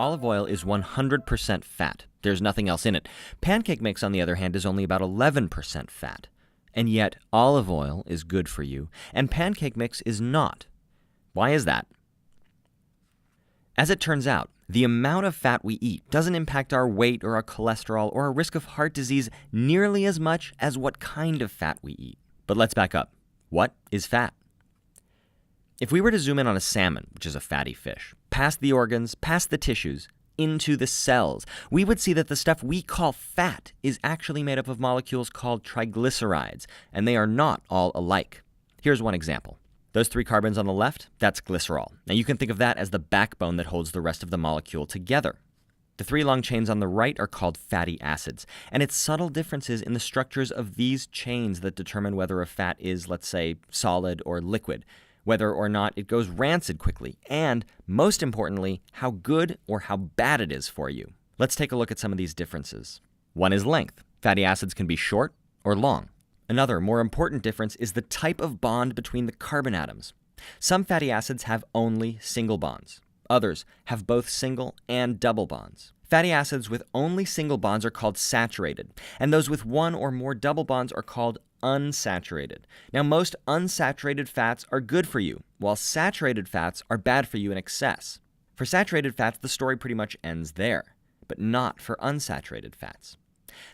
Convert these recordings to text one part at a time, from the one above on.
Olive oil is 100% fat. There's nothing else in it. Pancake mix, on the other hand, is only about 11% fat. And yet, olive oil is good for you, and pancake mix is not. Why is that? As it turns out, the amount of fat we eat doesn't impact our weight or our cholesterol or our risk of heart disease nearly as much as what kind of fat we eat. But let's back up. What is fat? If we were to zoom in on a salmon, which is a fatty fish, past the organs, past the tissues, into the cells, we would see that the stuff we call fat is actually made up of molecules called triglycerides, and they are not all alike. Here's one example. Those 3 carbons on the left, that's glycerol. Now you can think of that as the backbone that holds the rest of the molecule together. The 3 long chains on the right are called fatty acids, and it's subtle differences in the structures of these chains that determine whether a fat is, let's say, solid or liquid, whether or not it goes rancid quickly, and, most importantly, how good or how bad it is for you. Let's take a look at some of these differences. One is length. Fatty acids can be short or long. Another, more important difference is the type of bond between the carbon atoms. Some fatty acids have only single bonds. Others have both single and double bonds. Fatty acids with only single bonds are called saturated, and those with one or more double bonds are called unsaturated. Now, most unsaturated fats are good for you, while saturated fats are bad for you in excess. For saturated fats, the story pretty much ends there, but not for unsaturated fats.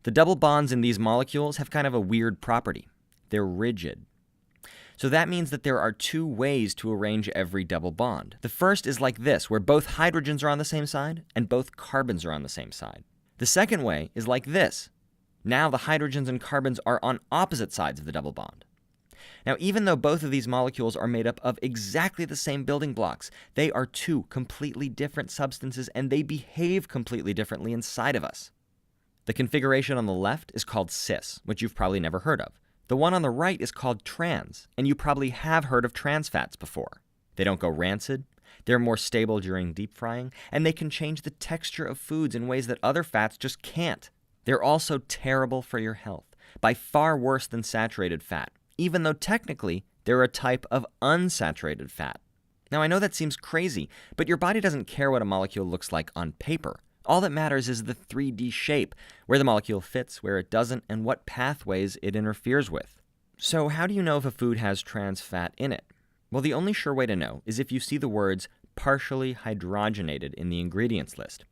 The double bonds in these molecules have kind of a weird property. They're rigid. So that means that there are 2 ways to arrange every double bond. The first is like this, where both hydrogens are on the same side and both carbons are on the same side. The second way is like this. Now the hydrogens and carbons are on opposite sides of the double bond. Now, even though both of these molecules are made up of exactly the same building blocks, they are 2 completely different substances, and they behave completely differently inside of us. The configuration on the left is called cis, which you've probably never heard of. The one on the right is called trans, and you probably have heard of trans fats before. They don't go rancid, they're more stable during deep frying, and they can change the texture of foods in ways that other fats just can't. They're also terrible for your health, by far worse than saturated fat, even though technically they're a type of unsaturated fat. Now, I know that seems crazy, but your body doesn't care what a molecule looks like on paper. All that matters is the 3D shape, where the molecule fits, where it doesn't, and what pathways it interferes with. So how do you know if a food has trans fat in it? Well, the only sure way to know is if you see the words partially hydrogenated in the ingredients list.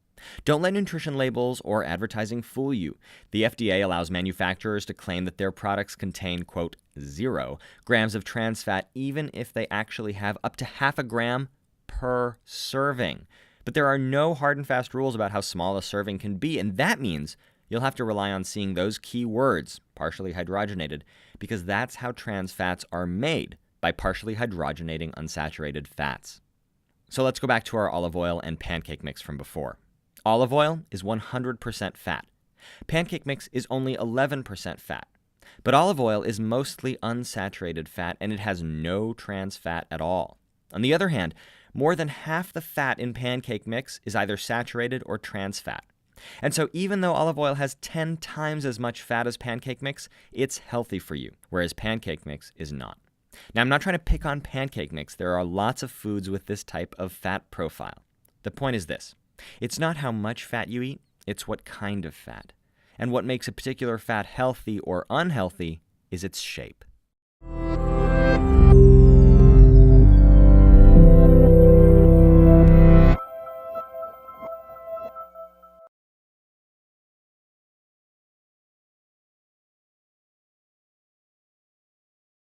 Don't let nutrition labels or advertising fool you. The FDA allows manufacturers to claim that their products contain, quote, 0 grams of trans fat, even if they actually have up to half a gram per serving. But there are no hard and fast rules about how small a serving can be, and that means you'll have to rely on seeing those key words, partially hydrogenated, because that's how trans fats are made, by partially hydrogenating unsaturated fats. So let's go back to our olive oil and pancake mix from before. Olive oil is 100% fat. Pancake mix is only 11% fat. But olive oil is mostly unsaturated fat, and it has no trans fat at all. On the other hand, more than half the fat in pancake mix is either saturated or trans fat. And so even though olive oil has 10 times as much fat as pancake mix, it's healthy for you, whereas pancake mix is not. Now, I'm not trying to pick on pancake mix. There are lots of foods with this type of fat profile. The point is this. It's not how much fat you eat, it's what kind of fat. And what makes a particular fat healthy or unhealthy is its shape.